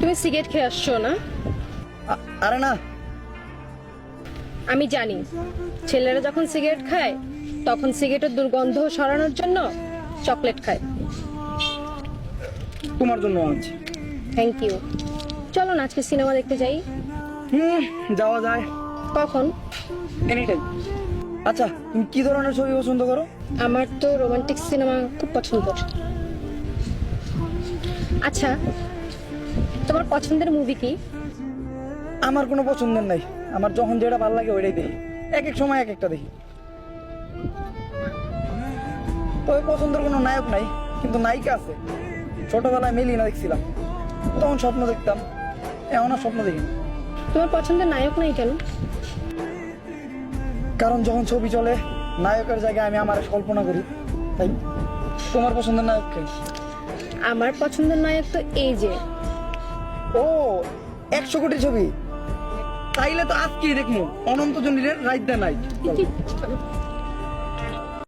তুমি সিগারেট খেয়ে আসছো না? আরে না। আমি জানি ছেলেরা যখন সিগারেট খায় তখন সিগারেটের দুর্গন্ধ সরানোর জন্য চকলেট খায়। তোমার জন্য আনছি। Thank you. চলো না আজকে সিনেমা দেখতে যাই। যাওয়া যায়। কখন? এনিটাইম। আচ্ছা, তুমি কি ধরনের ছবি পছন্দ করো? আমার তো রোমান্টিক সিনেমা খুব পছন্দ। আচ্ছা, তোমার পছন্দের মুভি কি? আমার কোনো পছন্দের নাই, আমার যখন যেটা ভালো লাগে ওইটাই দেখি। এক এক সময় এক একটা দেখি। তবে পছন্দের কোনো নায়ক নাই, কিন্তু নায়িকা আছে। ছোটবেলায় মেলিনা দেখছিলাম, তখন স্বপ্ন দেখতাম, এখন আর স্বপ্ন দেখি না। তোমার পছন্দের নায়ক নাই কেন? কারণ যখন ছবি চলে নায়কের জায়গায় আমি আমার কল্পনা করি, তাই। তোমার পছন্দের নায়ক কে? আমার পছন্দের নায়ক তো এই যে। ও, 100 কোটি ছবি। তাইলে তো আজকেই দেখবো অনন্ত জলিলের রাইট দ্য নাইট।